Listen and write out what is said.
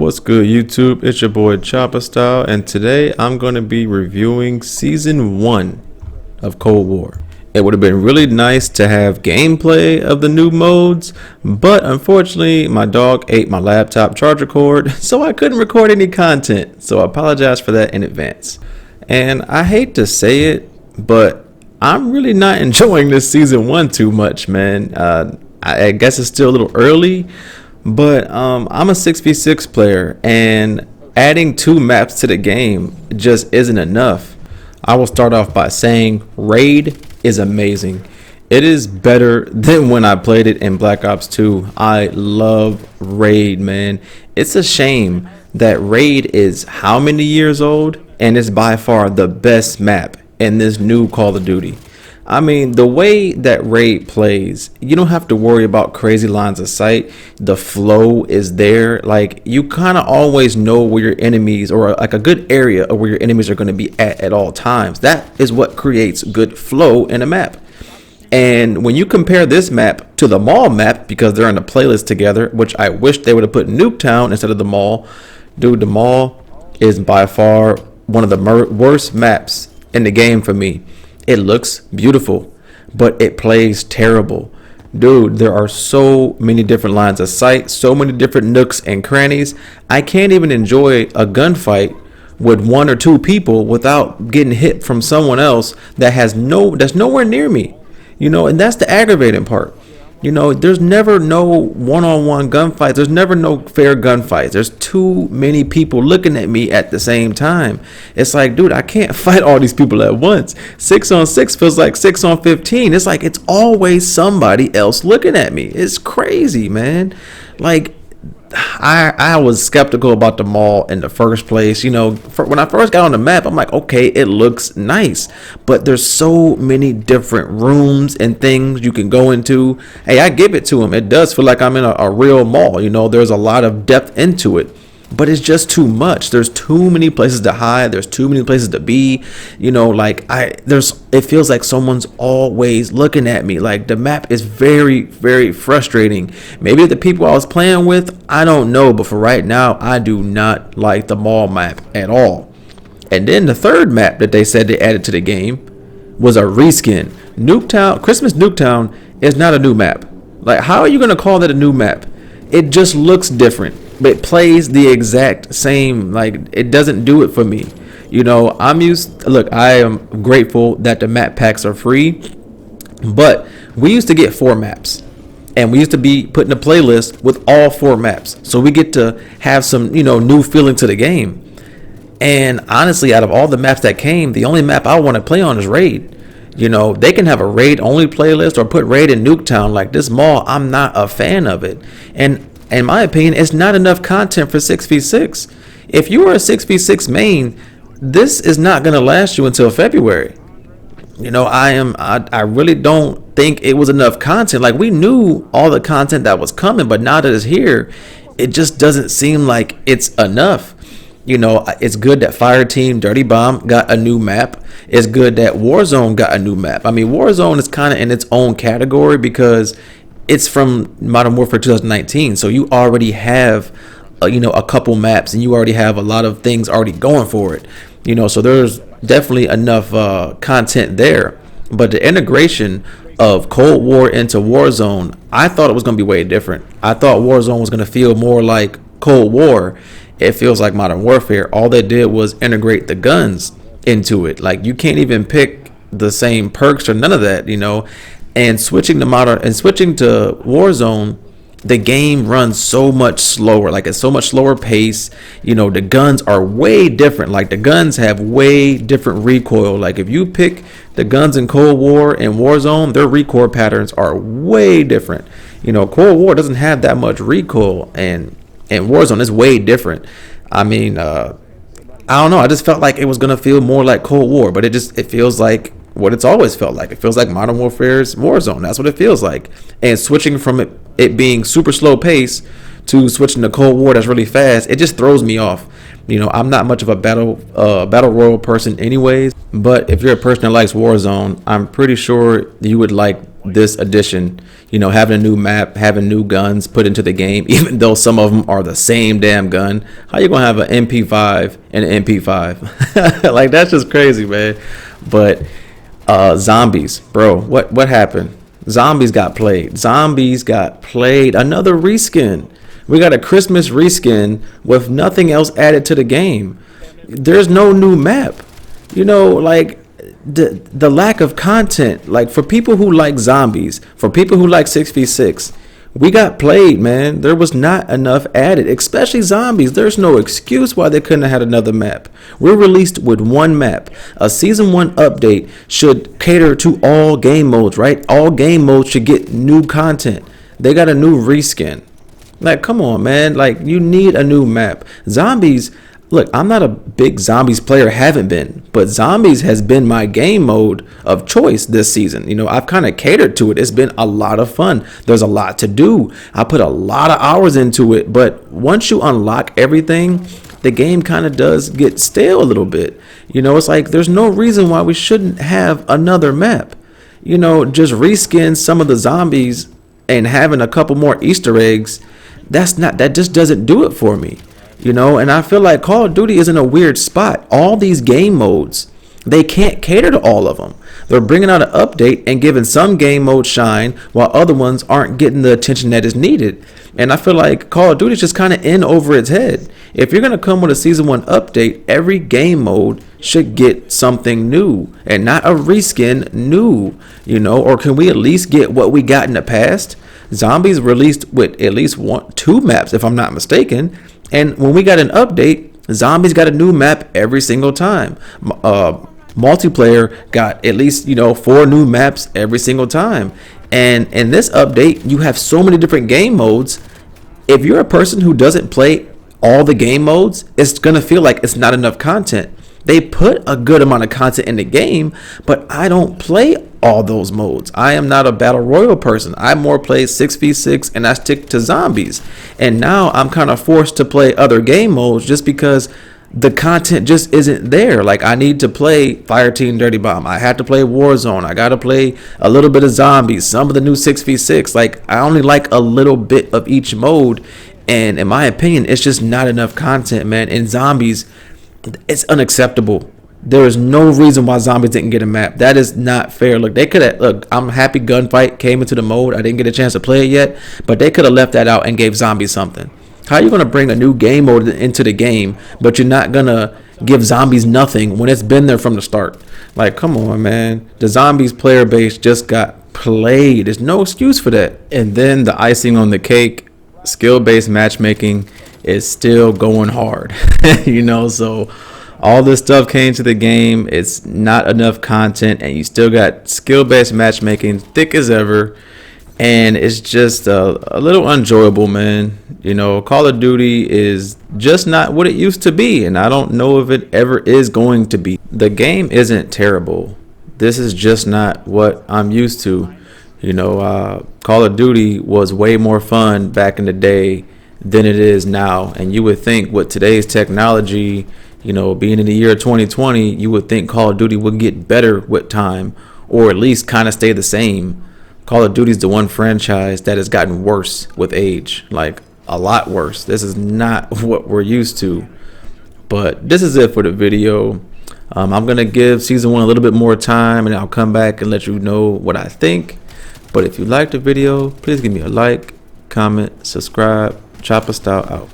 What's good, YouTube? It's your boy Chopper Style, and today I'm going to be reviewing Season 1 of Cold War. It would have been really nice to have gameplay of the new modes, but unfortunately my dog ate my laptop charger cord, so I couldn't record any content, so I apologize for that in advance. And I hate to say it, but I'm really not enjoying this Season 1 too much, man. I guess it's still a little early, but I'm a 6v6 player, and adding 2 maps to the game just isn't enough. I will start off by saying Raid is amazing. It is better than when I played it in Black Ops 2. I love Raid, man. It's a shame that Raid is how many years old, and it's by far the best map in this new Call of Duty. I mean, the way that Raid plays, you don't have to worry about crazy lines of sight. The flow is there. Like, you kind of always know where your enemies, or like a good area of where your enemies are going to be at all times. That is what creates good flow in a map. And when you compare this map to the mall map, because they're in a playlist together, which I wish they would have put Nuketown instead of the mall. Dude, the mall is by far one of the worst maps in the game for me. It looks beautiful, but it plays terrible. Dude, there are so many different lines of sight, so many different nooks and crannies. I can't even enjoy a gunfight with 1 or 2 people without getting hit from someone else that's nowhere near me. You know, and that's the aggravating part. You know, there's never no one-on-one gunfights. There's never no fair gunfights. There's too many people looking at me at the same time. It's like, dude, I can't fight all these people at once. 6-on-6 feels like 6-on-15. It's like it's always somebody else looking at me. It's crazy, man. Like, I was skeptical about the mall in the first place. You know, when I first got on the map, I'm like, okay, it looks nice, but there's so many different rooms and things you can go into. Hey, I give it to them. It does feel like I'm in a real mall. You know, there's a lot of depth into it, but it's just too much. There's too many places to hide. There's too many places to be. You know, like it feels like someone's always looking at me. Like, the map is very, very frustrating. Maybe the people I was playing with, I don't know, but for right now, I do not like the mall map at all. And then the third map that they said they added to the game was a reskin. Nuketown, Christmas Nuketown is not a new map. Like, how are you gonna call that a new map? It just looks different, but it plays the exact same. Like, it doesn't do it for me. You know, I am grateful that the map packs are free, but we used to get 4 maps, and we used to be put in a playlist with all 4 maps, so we get to have some, you know, new feeling to the game. And honestly, out of all the maps that came, the only map I want to play on is Raid. You know, they can have a Raid only playlist or put Raid in Nuketown. Like, this mall, I'm not a fan of it. And in my opinion, it's not enough content for 6v6. If you are a 6v6 main, this is not going to last you until February. You know, I really don't think it was enough content. Like, we knew all the content that was coming, but now that it's here, it just doesn't seem like it's enough. You know, it's good that Fireteam Dirty Bomb got a new map. It's good that Warzone got a new map. I mean, Warzone is kind of in its own category because it's from Modern Warfare 2019. So you already have, a couple maps, and you already have a lot of things already going for it. You know, so there's definitely enough content there. But the integration of Cold War into Warzone, I thought it was going to be way different. I thought Warzone was going to feel more like Cold War. It feels like Modern Warfare. All they did was integrate the guns into it. Like, you can't even pick the same perks or none of that, you know. And switching to Warzone, the game runs so much slower. Like, it's so much slower pace. You know, the guns are way different. Like, the guns have way different recoil. Like, if you pick the guns in Cold War and Warzone, their recoil patterns are way different. You know, Cold War doesn't have that much recoil, and Warzone is way different. I mean, I don't know. I just felt like it was going to feel more like Cold War, but it feels like what it's always felt like. It feels like Modern Warfare's Warzone. That's what it feels like. And switching from it being super slow pace to switching to Cold War that's really fast, it just throws me off. You know, I'm not much of a battle royal person anyways, but if you're a person that likes Warzone, I'm pretty sure you would like this addition. You know, having a new map, having new guns put into the game, even though some of them are the same damn gun. How you gonna have an MP5 and an MP5? Like, that's just crazy, man. But zombies, bro, what happened? Zombies got played. Another reskin. We got a Christmas reskin with nothing else added to the game. There's no new map. You know, like, the lack of content. Like, for people who like zombies, for people who like 6v6, we got played, man. There was not enough added, especially zombies. There's no excuse why they couldn't have had another map. We're released with one map. A season 1 update should cater to all game modes, right? All game modes should get new content. They got a new reskin. Like, come on, man. Like, you need a new map. Zombies, look, I'm not a big zombies player, haven't been, but zombies has been my game mode of choice this season. You know, I've kind of catered to it. It's been a lot of fun. There's a lot to do. I put a lot of hours into it, but once you unlock everything, the game kind of does get stale a little bit. You know, it's like there's no reason why we shouldn't have another map. You know, just reskin some of the zombies and having a couple more Easter eggs. That just doesn't do it for me. You know, and I feel like Call of Duty is in a weird spot. All these game modes, they can't cater to all of them. They're bringing out an update and giving some game modes shine while other ones aren't getting the attention that is needed. And I feel like Call of Duty is just kind of in over its head. If you're going to come with a season 1 update, every game mode should get something new and not a reskin new, you know, or can we at least get what we got in the past? Zombies released with at least 2 maps, if I'm not mistaken. And when we got an update, zombies got a new map every single time. Multiplayer got at least, 4 new maps every single time. And in this update, you have so many different game modes. If you're a person who doesn't play all the game modes, it's going to feel like it's not enough content. They put a good amount of content in the game, but I don't play all those modes. I am not a battle royal person. I more play 6v6 and I stick to zombies. And now I'm kind of forced to play other game modes just because the content just isn't there. Like, I need to play Fireteam Dirty Bomb. I have to play Warzone. I got to play a little bit of zombies, some of the new 6v6. Like, I only like a little bit of each mode. And in my opinion, it's just not enough content, man. In zombies, it's unacceptable. There is no reason why zombies didn't get a map. That is not fair. Look, they could have. Look, I'm happy Gunfight came into the mode. I didn't get a chance to play it yet, but they could have left that out and gave zombies something. How are you gonna bring a new game mode into the game, but you're not gonna give zombies nothing when it's been there from the start? Like, come on, man. The zombies player base just got played. There's no excuse for that. And then the icing on the cake, skill-based matchmaking is still going hard. So all this stuff came to the game. It's not enough content, and you still got skill-based matchmaking thick as ever, and it's just a little unenjoyable, man. Call of Duty is just not what it used to be, and I don't know if it ever is going to be. The game isn't terrible. This is just not what I'm used to. Call of Duty was way more fun back in the day than it is now, and you would think with today's technology, being in the year 2020, you would think Call of Duty would get better with time, or at least kind of stay the same. Call of Duty is the one franchise that has gotten worse with age, like a lot worse. This is not what we're used to. But this is it for the video. I'm going to give Season 1 a little bit more time, and I'll come back and let you know what I think. But if you liked the video, please give me a like, comment, subscribe. Chopper Style out.